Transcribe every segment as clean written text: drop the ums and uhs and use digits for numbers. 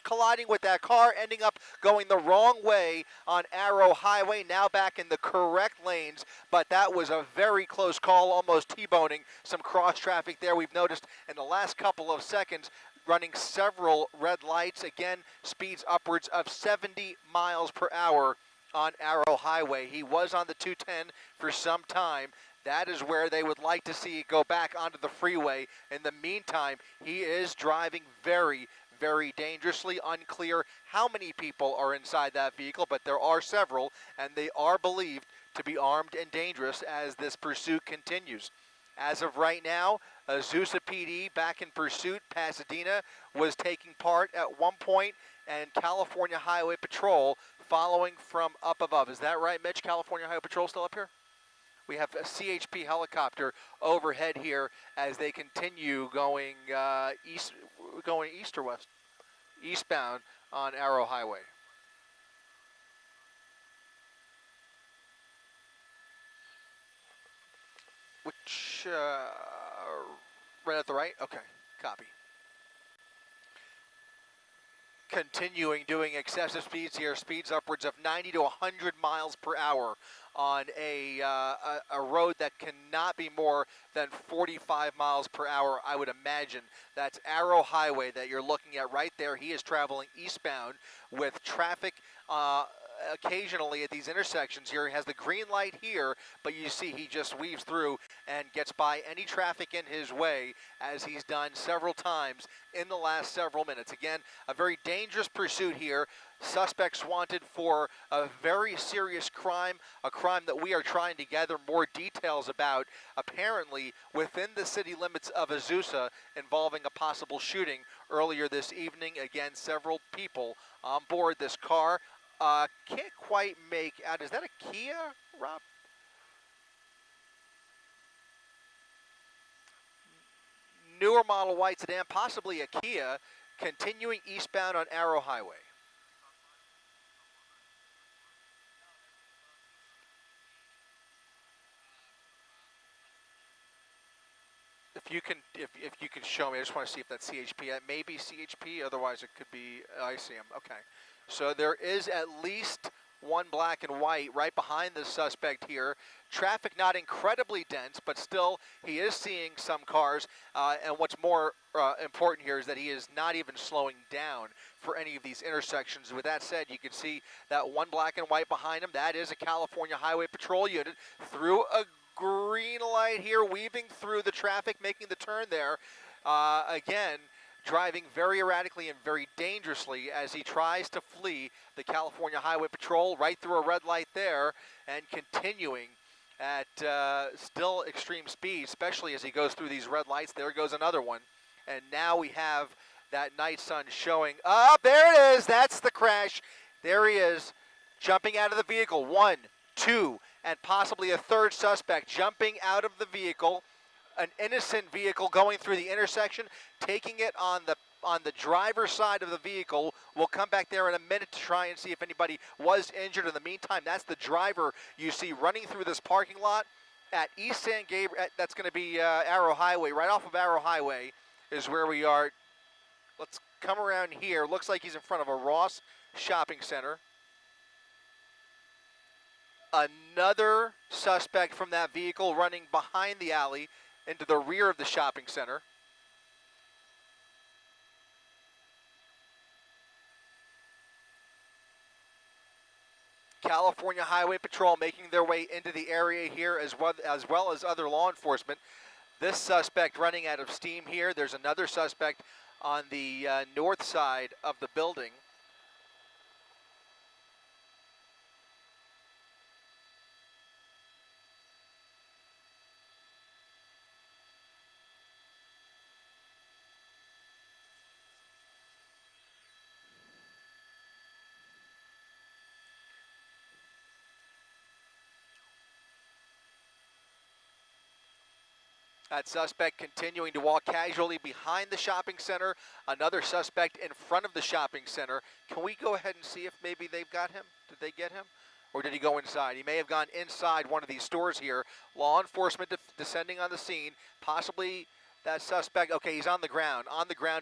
colliding with that car, ending up going the wrong way on Arrow Highway, now back in the correct lanes, but that was a very close call, almost T-boning some cross traffic there. We've noticed in the last couple of seconds running several red lights, again, speeds upwards of 70 miles per hour on Arrow Highway. He was on the 210 for some time. That is where they would like to see it go back onto the freeway. In the meantime, he is driving very, very dangerously. Unclear how many people are inside that vehicle, but there are several, and they are believed to be armed and dangerous as this pursuit continues. As of right now, Azusa PD back in pursuit. Pasadena was taking part at one point, and California Highway Patrol following from up above. Is that right, Mitch? California Highway Patrol still up here? We have a CHP helicopter overhead here as they continue going east or west? Eastbound on Arrow Highway. Which, right at the right? Okay, copy. Continuing doing excessive speeds here, speeds upwards of 90 to 100 miles per hour on a road that cannot be more than 45 miles per hour, I would imagine. That's Arrow Highway that you're looking at right there. He is traveling eastbound with traffic occasionally at these intersections here. He has the green light here, but you see he just weaves through and gets by any traffic in his way, as he's done several times in the last several minutes. Again, a very dangerous pursuit here. Suspects wanted for a very serious crime, a crime that we are trying to gather more details about, apparently within the city limits of Azusa, involving a possible shooting earlier this evening. Again, several people on board this car. Can't quite make out, is that a Kia, Rob? Newer model white sedan, possibly a Kia, continuing eastbound on Arrow Highway. If you can show me, I just want to see if that's CHP. It may be CHP, otherwise it could be, I see him, okay. So there is at least one black and white right behind the suspect here. Traffic not incredibly dense, but still he is seeing some cars. And what's more important here is that he is not even slowing down for any of these intersections. With that said, you can see that one black and white behind him. That is a California Highway Patrol unit through a green light here, weaving through the traffic, making the turn there. Again, driving very erratically and very dangerously as he tries to flee the California Highway Patrol right through a red light there, and continuing at still extreme speed, especially as he goes through these red lights. There goes another one. And now we have that night sun showing up. There it is. That's the crash. There he is, jumping out of the vehicle. 1, 2, and possibly a third suspect jumping out of the vehicle. An innocent vehicle going through the intersection, taking it on the driver's side of the vehicle. We'll come back there in a minute to try and see if anybody was injured. In the meantime, that's the driver you see running through this parking lot at East San Gabriel. That's going to be Arrow Highway. Right off of Arrow Highway is where we are. Let's come around here. Looks like he's in front of a Ross shopping center. Another suspect from that vehicle running behind the alley into the rear of the shopping center. California Highway Patrol making their way into the area here, as well as other law enforcement. This suspect running out of steam here. There's another suspect on the north side of the building. That suspect continuing to walk casually behind the shopping center. Another suspect in front of the shopping center. Can we go ahead and see if maybe they've got him? Did they get him? Or did he go inside? He may have gone inside one of these stores here. Law enforcement descending on the scene. Possibly that suspect. Okay, he's on the ground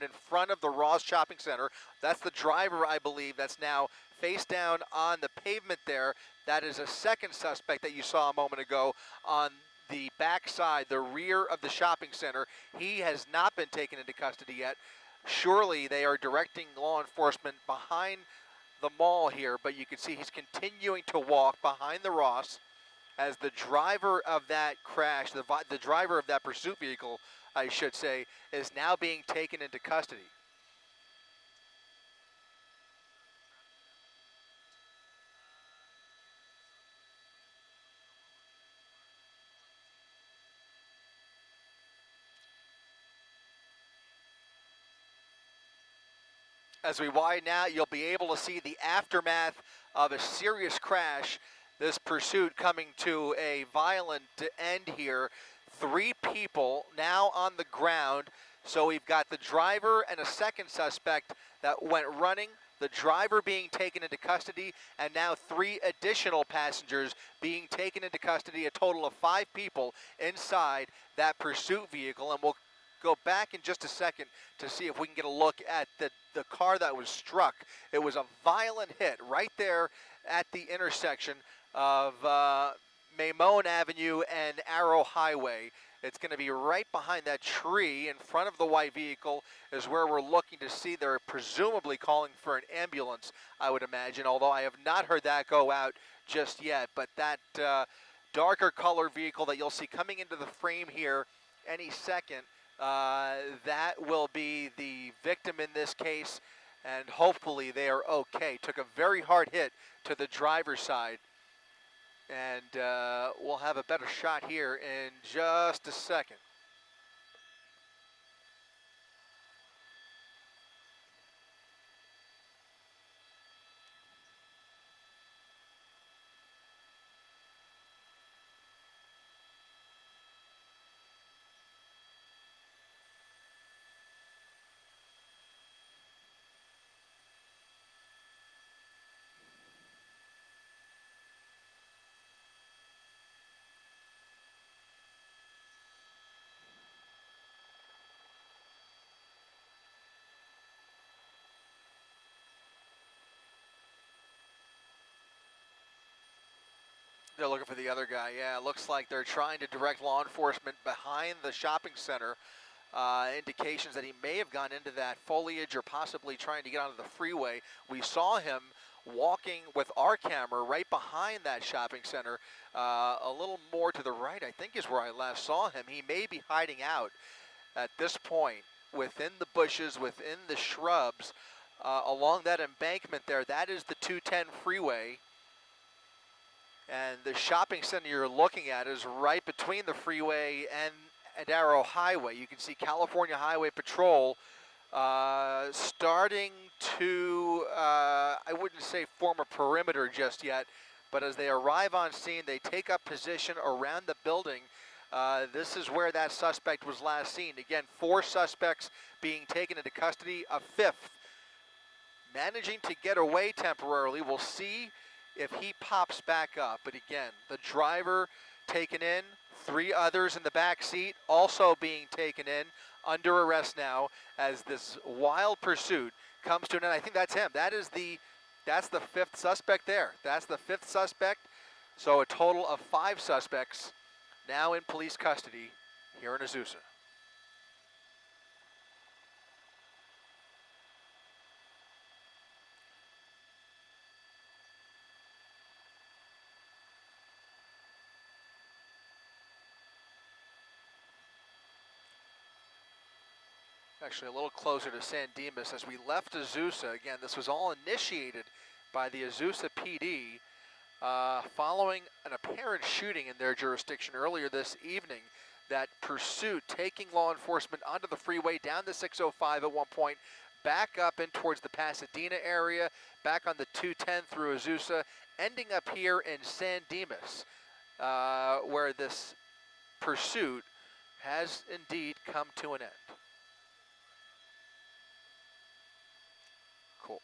in front of the Ross Shopping Center. That's the driver, I believe, that's now face down on the pavement there. That is a second suspect that you saw a moment ago on the back side, the rear of the shopping center. He has not been taken into custody yet. Surely they are directing law enforcement behind the mall here, but you can see he's continuing to walk behind the Ross as the driver of that crash, the driver of that pursuit vehicle, I should say, is now being taken into custody. As we widen out, you'll be able to see the aftermath of a serious crash. This pursuit coming to a violent end here. 3 people now on the ground. So we've got the driver and a second suspect that went running, the driver being taken into custody, and now 3 additional passengers being taken into custody, a total of 5 people inside that pursuit vehicle. And we'll go back in just a second to see if we can get a look at the car that was struck. It was a violent hit right there at the intersection of Maimone Avenue and Arrow Highway. It's going to be right behind that tree in front of the white vehicle is where we're looking to see. They're presumably calling for an ambulance, I would imagine, although I have not heard that go out just yet. But that darker color vehicle that you'll see coming into the frame here any second, that will be the victim in this case, and hopefully they are okay. Took a very hard hit to the driver's side, and we'll have a better shot here in just a second. They're looking for the other guy. Yeah, it looks like they're trying to direct law enforcement behind the shopping center. Indications that he may have gone into that foliage or possibly trying to get onto the freeway. We saw him walking with our camera right behind that shopping center, a little more to the right, I think is where I last saw him. He may be hiding out at this point within the bushes, within the shrubs, along that embankment there. That is the 210 freeway. And the shopping center you're looking at is right between the freeway and Arrow Highway. You can see California Highway Patrol starting to, I wouldn't say form a perimeter just yet, but as they arrive on scene, they take up position around the building. This is where that suspect was last seen. Again, 4 suspects being taken into custody, a 5th managing to get away temporarily. We'll see if he pops back up. But again, the driver taken in, 3 others in the back seat also being taken in, under arrest now as this wild pursuit comes to an end. I think that's him. That's the 5th suspect there. That's the 5th suspect. So a total of 5 suspects now in police custody here in Azusa. Actually a little closer to San Dimas as we left Azusa. Again, this was all initiated by the Azusa PD following an apparent shooting in their jurisdiction earlier this evening. That pursuit taking law enforcement onto the freeway, down the 605 at one point, back up in towards the Pasadena area, back on the 210 through Azusa, ending up here in San Dimas, where this pursuit has indeed come to an end. Cool.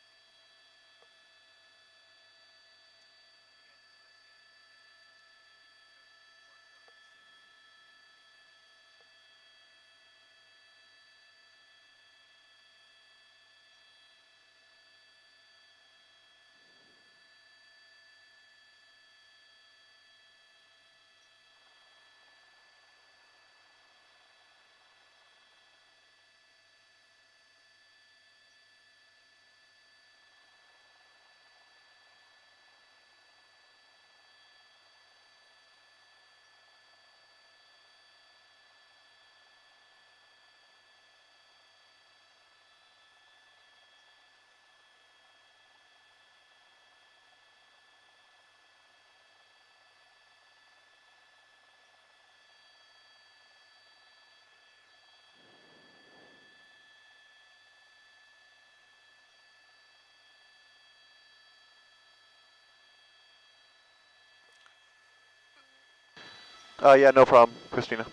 Yeah, no problem, Christina.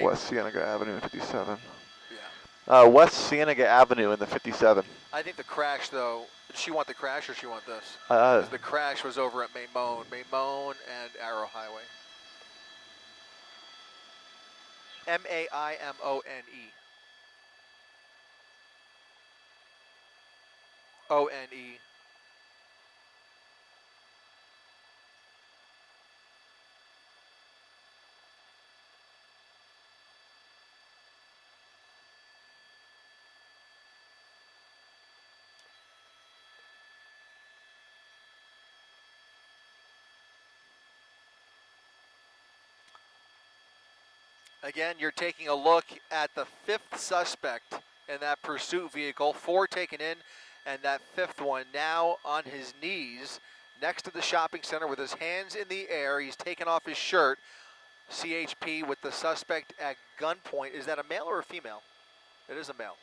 West Cienega Avenue in 57. Yeah. West Cienega Avenue in the 57. I think the crash, though, did she want the crash or she want this? Uh, Because the crash was over at Maimone and Arrow Highway. Maimone. O-N-E. Again, you're taking a look at the fifth suspect in that pursuit vehicle, 4 taken in, and that fifth one now on his knees next to the shopping center with his hands in the air. He's taken off his shirt. CHP with the suspect at gunpoint. Is that a male or a female? It is a male.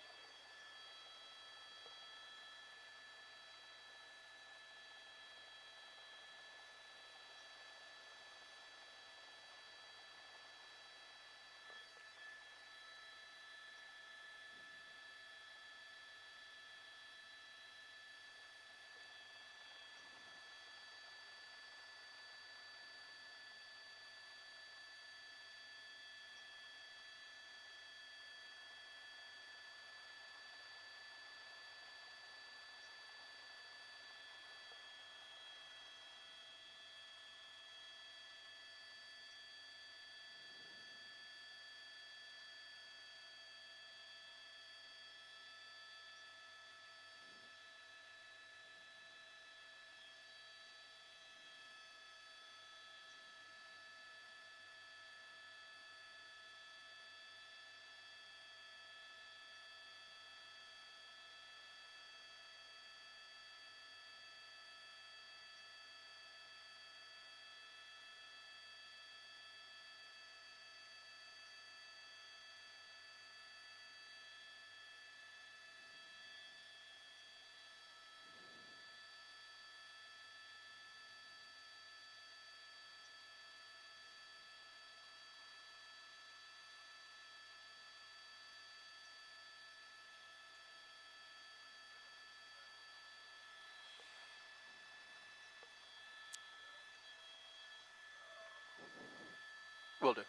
Will do.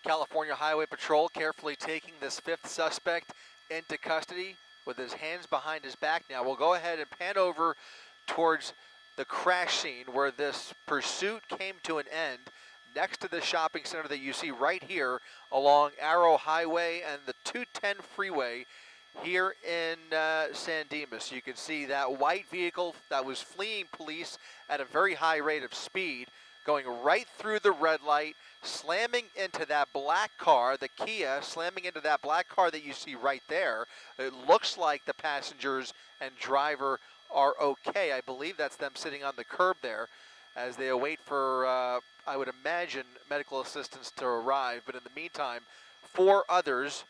California Highway Patrol carefully taking this fifth suspect into custody with his hands behind his back. Now we'll go ahead and pan over towards the crash scene where this pursuit came to an end next to the shopping center that you see right here along Arrow Highway and the 210 freeway here in San Dimas. You can see that white vehicle that was fleeing police at a very high rate of speed going right through the red light, slamming into that black car, the Kia, slamming into that black car that you see right there. It looks like the passengers and driver are okay. I believe that's them sitting on the curb there as they await for, I would imagine, medical assistance to arrive. But in the meantime, 4 others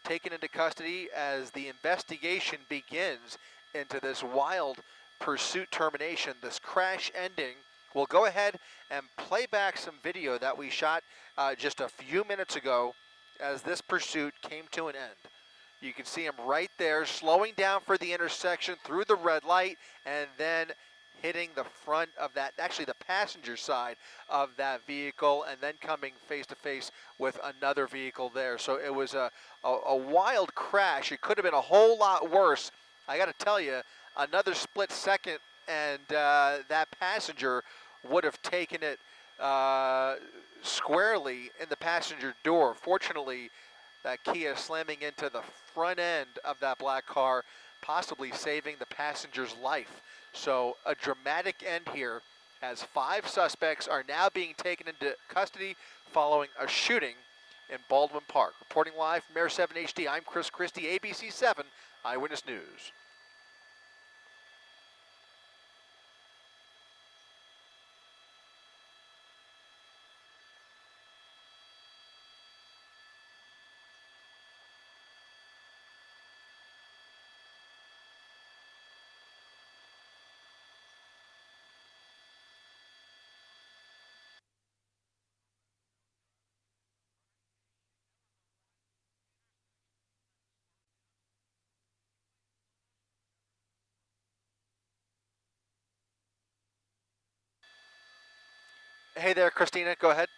taken into custody as the investigation begins into this wild pursuit termination, this crash ending. We'll go ahead and play back some video that we shot just a few minutes ago as this pursuit came to an end. You can see him right there slowing down for the intersection through the red light and then hitting the front of that, actually the passenger side of that vehicle, and then coming face to face with another vehicle there. So it was a wild crash. It could have been a whole lot worse. I got to tell you, another split second and that passenger would have taken it squarely in the passenger door. Fortunately, that Kia slamming into the front end of that black car, possibly saving the passenger's life. So a dramatic end here as 5 suspects are now being taken into custody following a shooting in Baldwin Park. Reporting live from Air 7 HD, I'm Chris Christie, ABC7 Eyewitness News. Hey there, Christina. Go ahead.